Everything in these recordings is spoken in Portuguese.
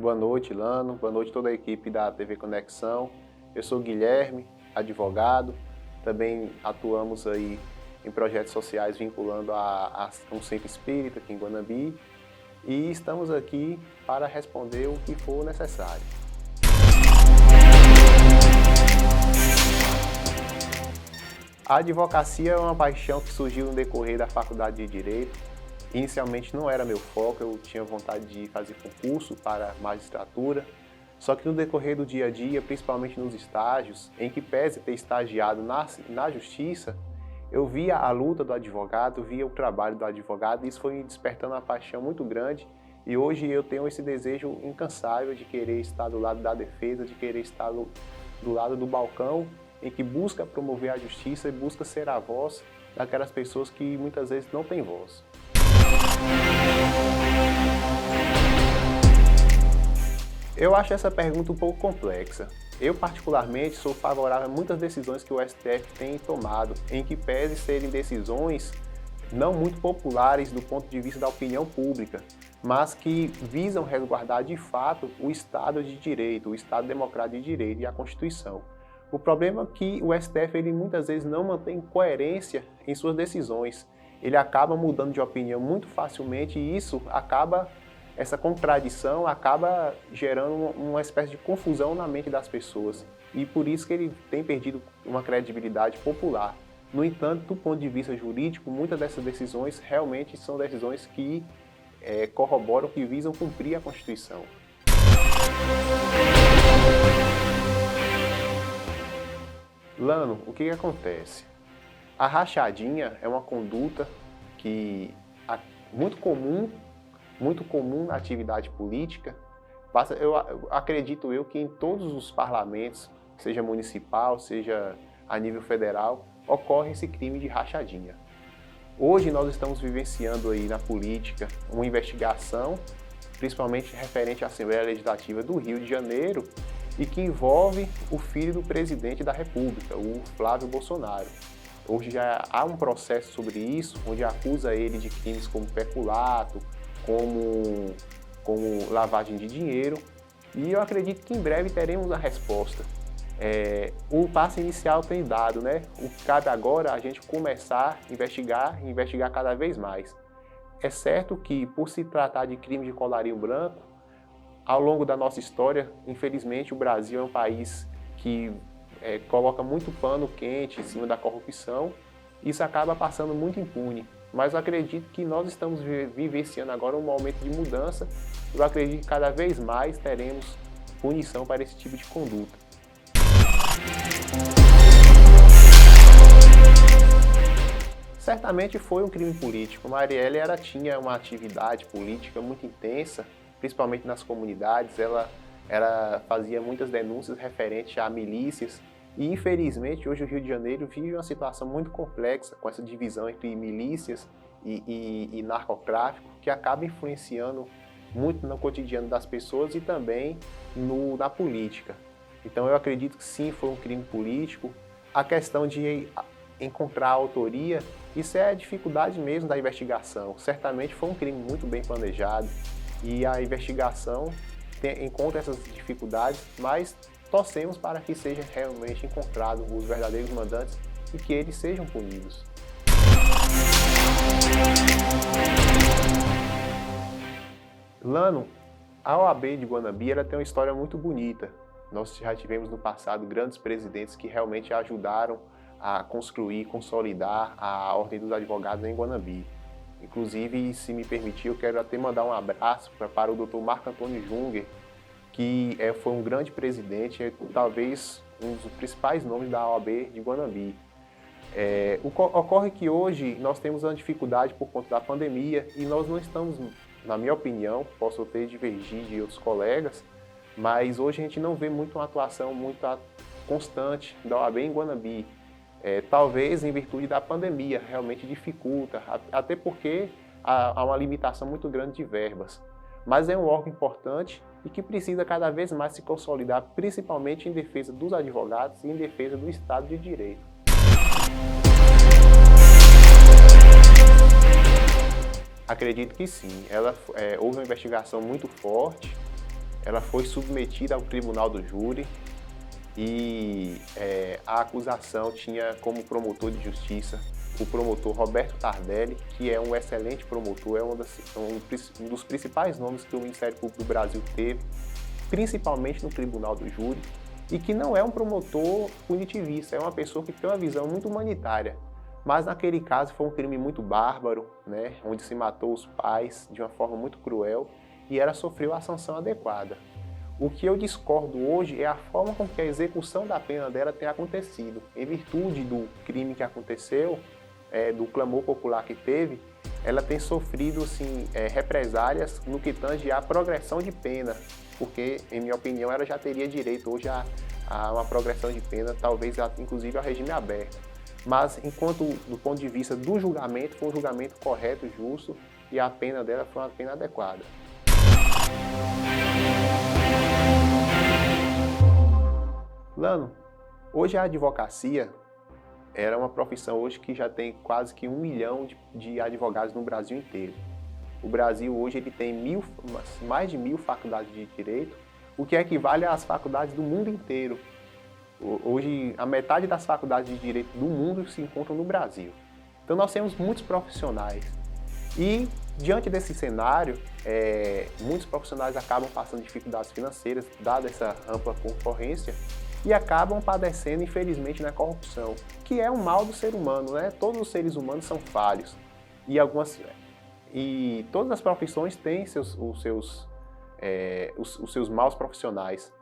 Boa noite, Lano. Boa noite toda a equipe da TV Conexão. Eu sou Guilherme, advogado. Também atuamos aí em projetos sociais vinculando a um centro espírita aqui em Guanabi. E estamos aqui para responder o que for necessário. A advocacia é uma paixão que surgiu no decorrer da faculdade de Direito. Inicialmente não era meu foco, eu tinha vontade de fazer concurso para magistratura, só que no decorrer do dia a dia, principalmente nos estágios, em que pese ter estagiado na justiça, eu via a luta do advogado, via o trabalho do advogado, e isso foi me despertando uma paixão muito grande, e hoje eu tenho esse desejo incansável de querer estar do lado da defesa, de querer estar do lado do balcão, em que busca promover a justiça e busca ser a voz daquelas pessoas que muitas vezes não têm voz. Eu acho essa pergunta um pouco complexa. Eu, particularmente, sou favorável a muitas decisões que o STF tem tomado, em que pese serem decisões não muito populares do ponto de vista da opinião pública, mas que visam resguardar de fato o Estado de Direito, o Estado Democrático de Direito e a Constituição. O problema é que o STF ele muitas vezes não mantém coerência em suas decisões. Ele acaba mudando de opinião muito facilmente e essa contradição acaba gerando uma espécie de confusão na mente das pessoas. E por isso que ele tem perdido uma credibilidade popular. No entanto, do ponto de vista jurídico, muitas dessas decisões realmente são decisões que corroboram, que visam cumprir a Constituição. Lano, o que acontece? A rachadinha é uma conduta que é muito comum na atividade política. Acredito eu que em todos os parlamentos, seja municipal, seja a nível federal, ocorre esse crime de rachadinha. Hoje nós estamos vivenciando aí na política uma investigação, principalmente referente à Assembleia Legislativa do Rio de Janeiro, e que envolve o filho do presidente da República, o Flávio Bolsonaro. Hoje já há um processo sobre isso, onde acusa ele de crimes como peculato, como lavagem de dinheiro, e eu acredito que em breve teremos a resposta. O passo inicial tem dado, né? O que cabe agora a gente começar a investigar cada vez mais. É certo que, por se tratar de crime de colarinho branco, ao longo da nossa história, infelizmente, o Brasil é um país que coloca muito pano quente em cima da corrupção. Isso acaba passando muito impune. Mas eu acredito que nós estamos vivenciando agora um momento de mudança. Eu acredito que cada vez mais teremos punição para esse tipo de conduta. Certamente foi um crime político. Marielle tinha uma atividade política muito intensa, principalmente nas comunidades. Ela fazia muitas denúncias referentes a milícias. E, infelizmente, hoje o Rio de Janeiro vive uma situação muito complexa com essa divisão entre milícias e narcotráfico, que acaba influenciando muito no cotidiano das pessoas e também na política. Então, eu acredito que sim, foi um crime político. A questão de encontrar a autoria, isso é a dificuldade mesmo da investigação. Certamente foi um crime muito bem planejado e a investigação encontra essas dificuldades, mas torcemos para que seja realmente encontrado os verdadeiros mandantes e que eles sejam punidos. Lano, a OAB de Guanabi tem uma história muito bonita. Nós já tivemos no passado grandes presidentes que realmente ajudaram a construir, consolidar a Ordem dos Advogados em Guanabi. Inclusive, se me permitir, eu quero até mandar um abraço para o Dr. Marco Antônio Junger, que foi um grande presidente, talvez um dos principais nomes da OAB de Guanabi. Ocorre que hoje nós temos uma dificuldade por conta da pandemia e nós não estamos, na minha opinião, posso até divergir de outros colegas, mas hoje a gente não vê muito uma atuação muito constante da OAB em Guanabi. Talvez em virtude da pandemia, realmente dificulta, até porque há uma limitação muito grande de verbas. Mas é um órgão importante e que precisa cada vez mais se consolidar, principalmente em defesa dos advogados e em defesa do Estado de Direito. Acredito que sim. Houve uma investigação muito forte ela foi submetida ao tribunal do júri e a acusação tinha como promotor de justiça o promotor Roberto Tardelli, que é um excelente promotor, é um dos principais nomes que o Ministério Público do Brasil teve, principalmente no tribunal do júri, e que não é um promotor punitivista, é uma pessoa que tem uma visão muito humanitária. Mas naquele caso foi um crime muito bárbaro, né, onde se matou os pais de uma forma muito cruel e ela sofreu a sanção adequada. O que eu discordo hoje é a forma com que a execução da pena dela tem acontecido. Em virtude do crime que aconteceu, do clamor popular que teve, ela tem sofrido assim, represálias no que tange à progressão de pena, porque, em minha opinião, ela já teria direito hoje a uma progressão de pena, talvez inclusive ao regime aberto. Mas, enquanto do ponto de vista do julgamento, foi um julgamento correto, justo, e a pena dela foi uma pena adequada. Lano, hoje a advocacia era uma profissão hoje que já tem quase que 1 milhão de advogados no Brasil inteiro. O Brasil hoje ele tem mais de 1.000 faculdades de direito, o que equivale às faculdades do mundo inteiro. Hoje, a metade das faculdades de direito do mundo se encontram no Brasil. Então, nós temos muitos profissionais. E, diante desse cenário, muitos profissionais acabam passando dificuldades financeiras, dada essa ampla concorrência, e acabam padecendo, infelizmente, na corrupção, que é um mal do ser humano, né? Todos os seres humanos são falhos. E todas as profissões têm os seus maus profissionais.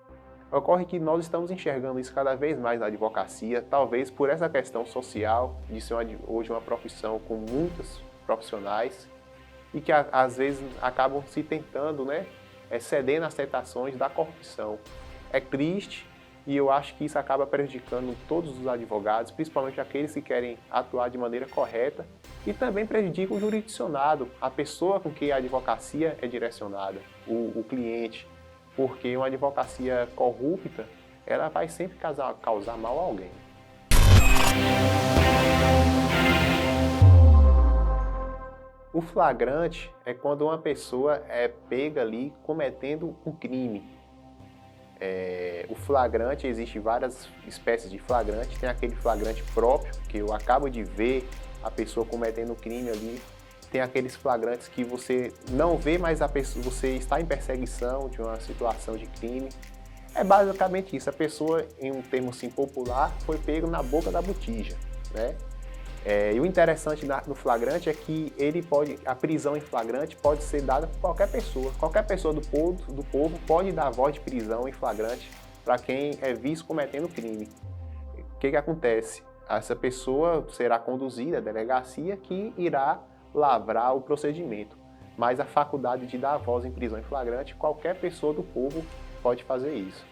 Ocorre que nós estamos enxergando isso cada vez mais na advocacia, talvez por essa questão social, de ser hoje uma profissão com muitos profissionais e que às vezes acabam se tentando, né, ceder nas tentações da corrupção. É triste e eu acho que isso acaba prejudicando todos os advogados, principalmente aqueles que querem atuar de maneira correta, e também prejudica o jurisdicionado, a pessoa com quem a advocacia é direcionada, o cliente. Porque uma advocacia corrupta, ela vai sempre causar mal a alguém. O flagrante é quando uma pessoa é pega ali cometendo um crime. O flagrante, existe várias espécies de flagrante, tem aquele flagrante próprio, que eu acabo de ver a pessoa cometendo um crime ali. Tem aqueles flagrantes que você não vê, mas você está em perseguição de uma situação de crime. É basicamente isso, a pessoa, em um termo assim, popular, foi pego na boca da botija, né? E o interessante no flagrante é que a prisão em flagrante pode ser dada por qualquer pessoa do povo pode dar voz de prisão em flagrante para quem é visto cometendo crime. O que acontece? Essa pessoa será conduzida à delegacia que irá lavrar o procedimento, mas a faculdade de dar voz em prisão em flagrante, qualquer pessoa do povo pode fazer isso.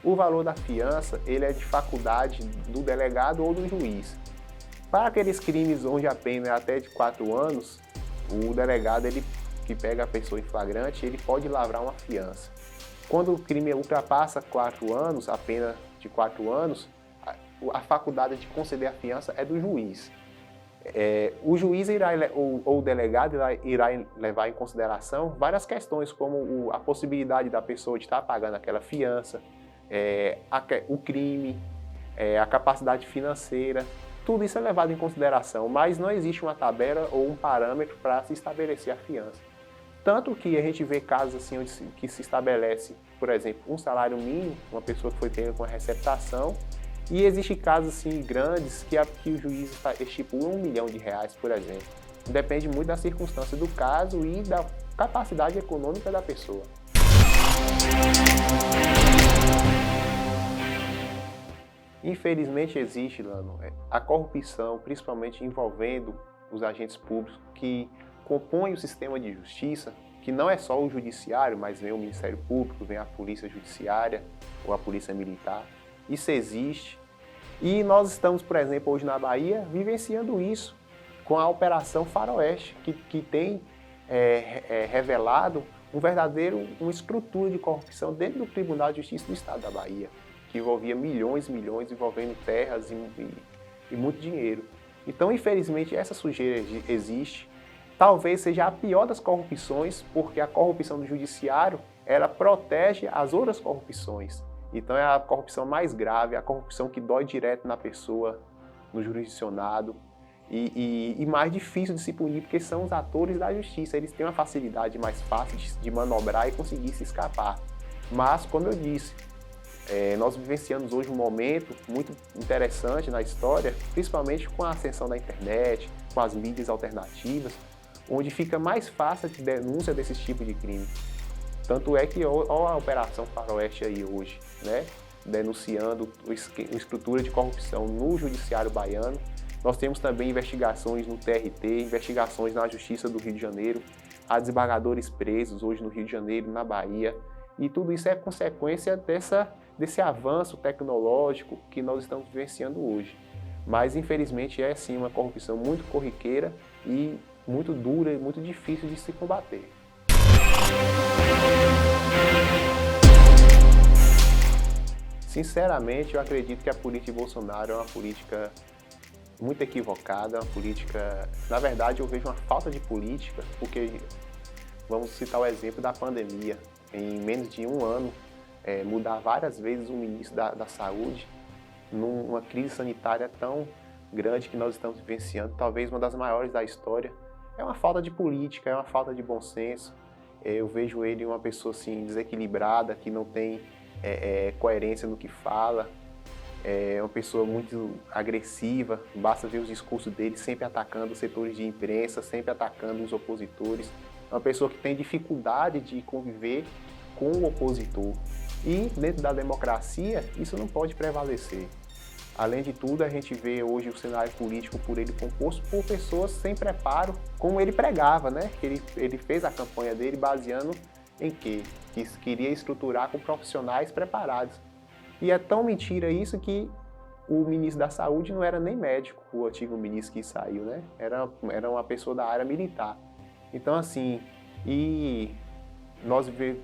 O valor da fiança, ele é de faculdade do delegado ou do juiz. Para aqueles crimes onde a pena é até de 4 anos, o delegado que pega a pessoa em flagrante, ele pode lavrar uma fiança. Quando o crime ultrapassa 4 anos, a pena de 4 anos, a faculdade de conceder a fiança é do juiz. O juiz ou o delegado irá levar em consideração várias questões, como a possibilidade da pessoa de estar pagando aquela fiança, o crime, a capacidade financeira, tudo isso é levado em consideração, mas não existe uma tabela ou um parâmetro para se estabelecer a fiança. Tanto que a gente vê casos assim que se estabelece, por exemplo, um salário mínimo, uma pessoa que foi pega com a receptação, e existem casos assim, grandes que o juiz estipula R$1 milhão, por exemplo. Depende muito da circunstância do caso e da capacidade econômica da pessoa. Infelizmente existe, Lano, a corrupção, principalmente envolvendo os agentes públicos que compõem o sistema de justiça, que não é só o judiciário, mas vem o Ministério Público, vem a Polícia Judiciária ou a Polícia Militar. Isso existe. E nós estamos, por exemplo, hoje na Bahia, vivenciando isso com a Operação Faroeste, que tem revelado uma estrutura de corrupção dentro do Tribunal de Justiça do Estado da Bahia, que envolvia milhões, envolvendo terras e muito dinheiro. Então, infelizmente, essa sujeira existe talvez seja a pior das corrupções, porque a corrupção do judiciário, ela protege as outras corrupções. Então é a corrupção mais grave, a corrupção que dói direto na pessoa, no jurisdicionado, e mais difícil de se punir, porque são os atores da justiça, eles têm uma facilidade mais fácil de manobrar e conseguir se escapar. Mas, como eu disse, nós vivenciamos hoje um momento muito interessante na história, principalmente com a ascensão da internet, com as mídias alternativas, onde fica mais fácil a denúncia desses tipos de crime. Tanto é que olha a Operação Faroeste aí hoje, né? Denunciando a estrutura de corrupção no judiciário baiano. Nós temos também investigações no TRT, investigações na Justiça do Rio de Janeiro, há desembargadores presos hoje no Rio de Janeiro, na Bahia, e tudo isso é consequência desse avanço tecnológico que nós estamos vivenciando hoje. Mas, infelizmente, é sim uma corrupção muito corriqueira e muito dura e muito difícil de se combater. Sinceramente, eu acredito que a política de Bolsonaro é uma política muito equivocada, uma política... Na verdade, eu vejo uma falta de política, porque vamos citar o exemplo da pandemia. Em menos de um ano, mudar várias vezes o ministro da Saúde, numa crise sanitária tão grande que nós estamos vivenciando, talvez uma das maiores da história, é uma falta de política, é uma falta de bom senso. Eu vejo ele uma pessoa assim, desequilibrada, que não tem coerência no que fala, é uma pessoa muito agressiva, basta ver os discursos dele sempre atacando os setores de imprensa, sempre atacando os opositores. É uma pessoa que tem dificuldade de conviver com o opositor. E dentro da democracia, isso não pode prevalecer. Além de tudo, a gente vê hoje o cenário político por ele composto por pessoas sem preparo, como ele pregava, né? Ele fez a campanha dele baseando em quê? Que queria estruturar com profissionais preparados. E é tão mentira isso que o ministro da Saúde não era nem médico, o antigo ministro que saiu, né? Era uma pessoa da área militar. Então, assim,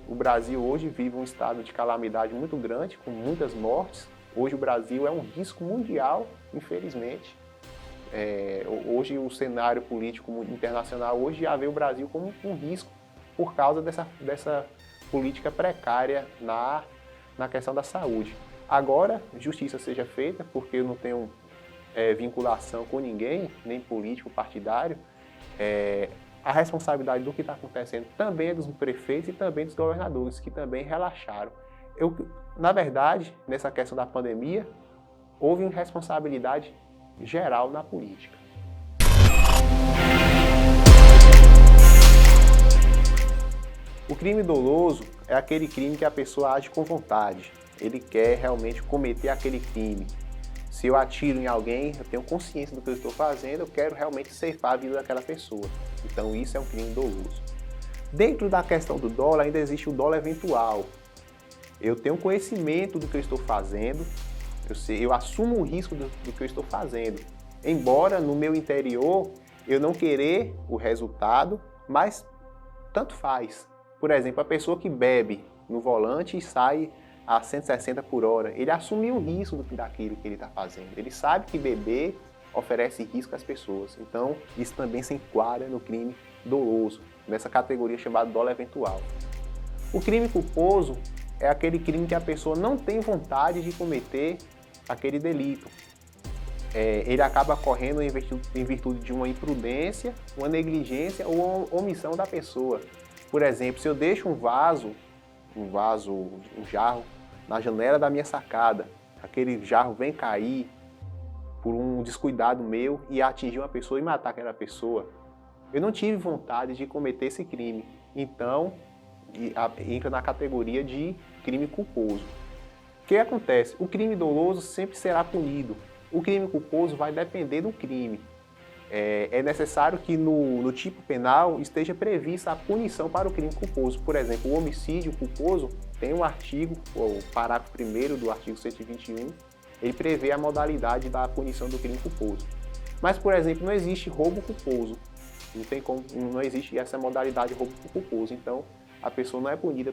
o Brasil hoje vive um estado de calamidade muito grande, com muitas mortes. Hoje o Brasil é um risco mundial, infelizmente. Hoje o cenário político internacional hoje já vê o Brasil como um risco por causa dessa política precária na questão da saúde. Agora, justiça seja feita, porque eu não tenho vinculação com ninguém, nem político, partidário. A responsabilidade do que está acontecendo também é dos prefeitos e também dos governadores, que também relaxaram. Na verdade, nessa questão da pandemia, houve irresponsabilidade geral na política. O crime doloso é aquele crime que a pessoa age com vontade. Ele quer realmente cometer aquele crime. Se eu atiro em alguém, eu tenho consciência do que eu estou fazendo, eu quero realmente ceifar a vida daquela pessoa. Então isso é um crime doloso. Dentro da questão do dolo, ainda existe o dolo eventual. Eu tenho conhecimento do que eu estou fazendo, eu assumo o risco do que eu estou fazendo. Embora no meu interior eu não querer o resultado, mas tanto faz. Por exemplo, a pessoa que bebe no volante e sai a 160 por hora, ele assumiu o risco daquilo que ele está fazendo. Ele sabe que beber oferece risco às pessoas. Então, isso também se enquadra no crime doloso, nessa categoria chamada dolo eventual. O crime culposo é aquele crime que a pessoa não tem vontade de cometer aquele delito. Ele acaba ocorrendo em virtude de uma imprudência, uma negligência ou uma omissão da pessoa. Por exemplo, se eu deixo um jarro na janela da minha sacada, aquele jarro vem cair por um descuidado meu e atingir uma pessoa e matar aquela pessoa, eu não tive vontade de cometer esse crime. Então, entra na categoria de crime culposo. O que acontece? O crime doloso sempre será punido. O crime culposo vai depender do crime. É necessário que no tipo penal esteja prevista a punição para o crime culposo. Por exemplo, o homicídio culposo tem um artigo, o parágrafo 1º do artigo 121, ele prevê a modalidade da punição do crime culposo. Mas, por exemplo, não existe roubo culposo. Não existe essa modalidade de roubo culposo. Então, a pessoa não é punida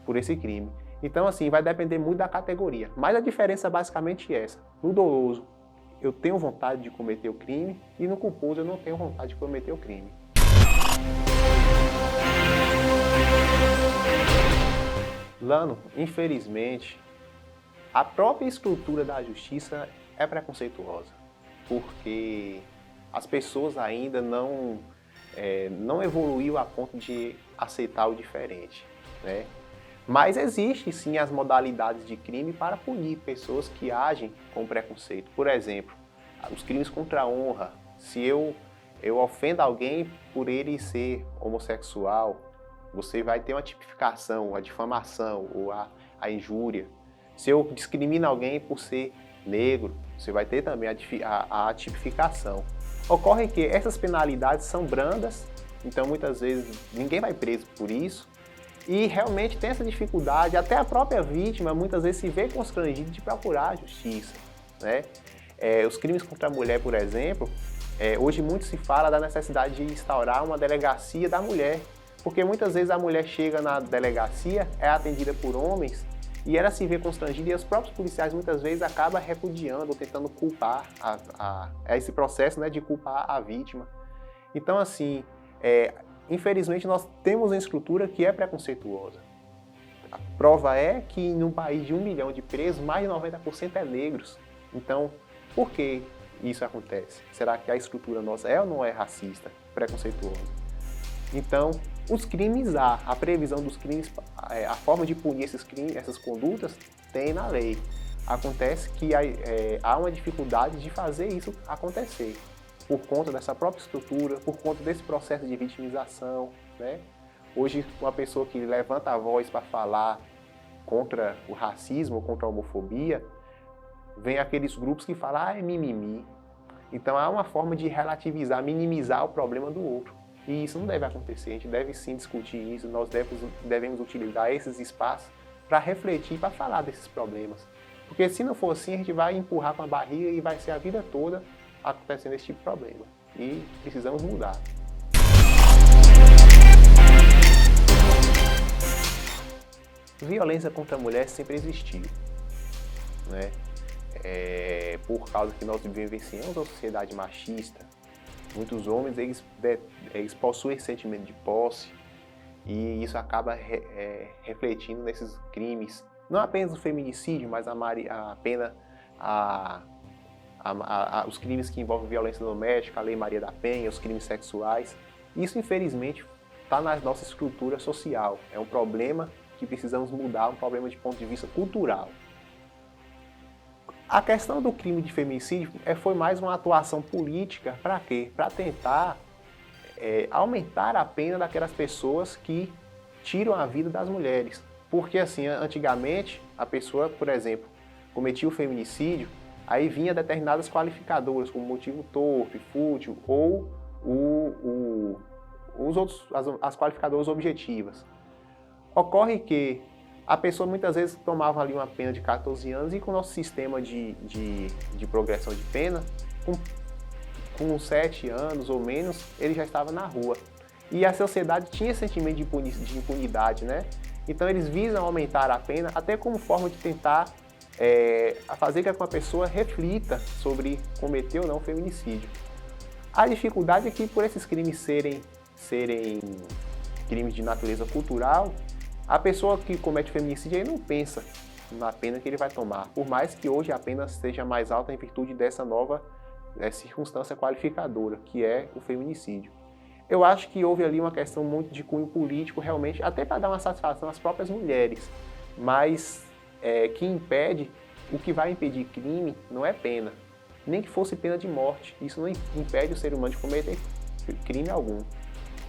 por esse crime. Então, assim, vai depender muito da categoria. Mas a diferença é basicamente essa. No doloso, eu tenho vontade de cometer o crime e no culposo eu não tenho vontade de cometer o crime. Lano, infelizmente, a própria estrutura da justiça é preconceituosa, porque as pessoas ainda não evoluiu a ponto de aceitar o diferente, né? Mas existe sim as modalidades de crime para punir pessoas que agem com preconceito. Por exemplo, os crimes contra a honra. Se eu ofendo alguém por ele ser homossexual, você vai ter uma tipificação, a difamação ou a injúria. Se eu discrimino alguém por ser negro, você vai ter também a tipificação. Ocorre que essas penalidades são brandas, então muitas vezes ninguém vai preso por isso, e realmente tem essa dificuldade, até a própria vítima muitas vezes se vê constrangida de procurar a justiça, né? Os crimes contra a mulher, por exemplo, hoje muito se fala da necessidade de instaurar uma delegacia da mulher, porque muitas vezes a mulher chega na delegacia, é atendida por homens, e ela se vê constrangida e os próprios policiais muitas vezes acabam repudiando ou tentando culpar esse processo, né, de culpar a vítima. Então, assim, infelizmente nós temos uma estrutura que é preconceituosa. A prova é que num país de 1 milhão de presos, mais de 90% é negros. Então, por que isso acontece? Será que a estrutura nossa é ou não é racista, preconceituosa? Então, os crimes a previsão dos crimes, a forma de punir esses crimes, essas condutas, tem na lei. Acontece que há uma dificuldade de fazer isso acontecer, por conta dessa própria estrutura, por conta desse processo de vitimização, né? Hoje, uma pessoa que levanta a voz para falar contra o racismo, contra a homofobia, vem aqueles grupos que falam, é mimimi. Então, há uma forma de relativizar, minimizar o problema do outro. E isso não deve acontecer, a gente deve sim discutir isso, nós devemos utilizar esses espaços para refletir, para falar desses problemas. Porque se não for assim, a gente vai empurrar com a barriga e vai ser a vida toda acontecendo esse tipo de problema. E precisamos mudar. Violência contra a mulher sempre existiu, né? Por causa que nós vivenciamos uma sociedade machista, muitos homens eles possuem sentimento de posse e isso acaba refletindo nesses crimes, não apenas o feminicídio, mas os crimes que envolvem violência doméstica, a Lei Maria da Penha, os crimes sexuais. Isso, infelizmente, está na nossa estrutura social. É um problema que precisamos mudar, um problema de ponto de vista cultural. A questão do crime de feminicídio foi mais uma atuação política, para quê? Para tentar aumentar a pena daquelas pessoas que tiram a vida das mulheres. Porque assim, antigamente, a pessoa, por exemplo, cometia o feminicídio, aí vinha determinadas qualificadoras, como motivo torpe, fútil, ou as qualificadoras objetivas. Ocorre que a pessoa muitas vezes tomava ali uma pena de 14 anos e com o nosso sistema de progressão de pena, com 7 anos ou menos, ele já estava na rua. E a sociedade tinha sentimento de impunidade, né? Então eles visam aumentar a pena até como forma de tentar fazer com que uma pessoa reflita sobre cometer ou não feminicídio. A dificuldade é que por esses crimes serem crimes de natureza cultural, a pessoa que comete feminicídio aí não pensa na pena que ele vai tomar, por mais que hoje a pena seja mais alta em virtude dessa nova circunstância qualificadora, que é o feminicídio. Eu acho que houve ali uma questão muito de cunho político, realmente, até para dar uma satisfação às próprias mulheres, mas que impede, o que vai impedir crime não é pena, nem que fosse pena de morte. Isso não impede o ser humano de cometer crime algum.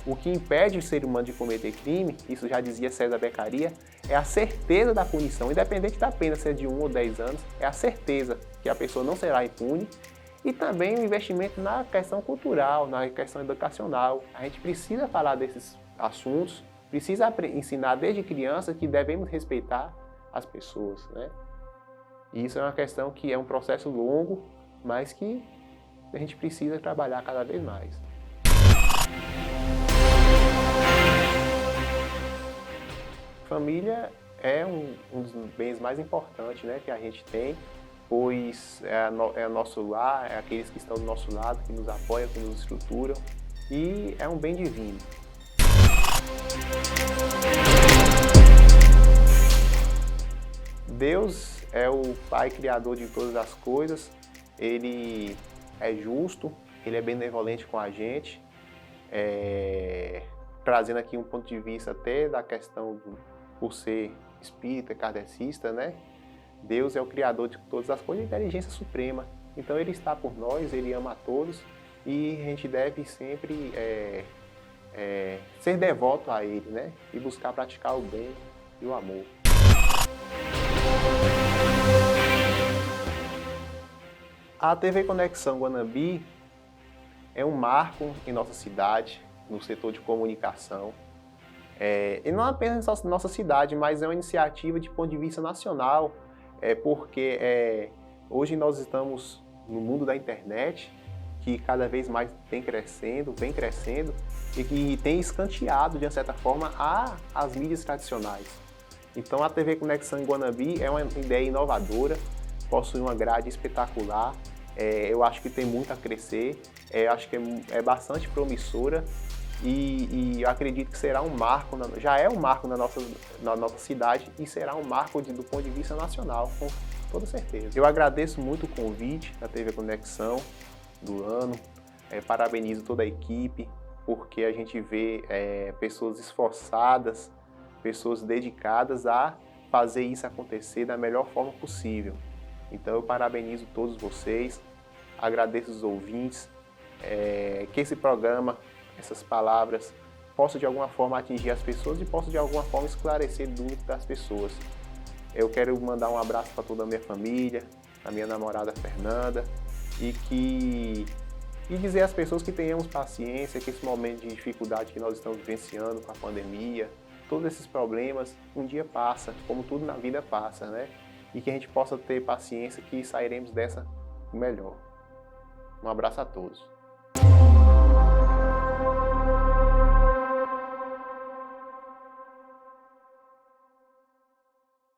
O que impede o ser humano de cometer crime, isso já dizia César Beccaria, é a certeza da punição, independente da pena ser de 1 ou 10 anos, é a certeza que a pessoa não será impune, e também o investimento na questão cultural, na questão educacional. A gente precisa falar desses assuntos, precisa ensinar desde criança que devemos respeitar as pessoas, né? E isso é uma questão que é um processo longo, mas que a gente precisa trabalhar cada vez mais. Família é um dos bens mais importantes, né, que a gente tem, pois é o nosso lar, é aqueles que estão do nosso lado, que nos apoiam, que nos estruturam, e é um bem divino. Deus é o Pai Criador de todas as coisas, Ele é justo, Ele é benevolente com a gente, trazendo aqui um ponto de vista até da questão por ser espírita, kardecista, né? Deus é o Criador de todas as coisas, a inteligência suprema. Então Ele está por nós, Ele ama a todos e a gente deve sempre ser devoto a Ele, né? E buscar praticar o bem e o amor. A TV Conexão Guanambi é um marco em nossa cidade, no setor de comunicação. E não apenas em nossa cidade, mas é uma iniciativa de ponto de vista nacional, porque hoje nós estamos no mundo da internet, que cada vez mais vem crescendo, e que tem escanteado, de uma certa forma, as mídias tradicionais. Então a TV Conexão Guanambi é uma ideia inovadora, possui uma grade espetacular, eu acho que tem muito a crescer, eu acho que é bastante promissora e eu acredito que será um marco, já é um marco na nossa cidade e será um marco do ponto de vista nacional, com toda certeza. Eu agradeço muito o convite da TV Conexão do ano, parabenizo toda a equipe, porque a gente vê pessoas esforçadas, pessoas dedicadas a fazer isso acontecer da melhor forma possível. Então eu parabenizo todos vocês, agradeço os ouvintes, que esse programa, essas palavras, possam de alguma forma atingir as pessoas e possam de alguma forma esclarecer dúvidas das pessoas. Eu quero mandar um abraço para toda a minha família, a minha namorada Fernanda, e dizer às pessoas que tenhamos paciência, que esse momento de dificuldade que nós estamos vivenciando com a pandemia, todos esses problemas, um dia passa, como tudo na vida passa, né? E que a gente possa ter paciência que sairemos dessa melhor. Um abraço a todos.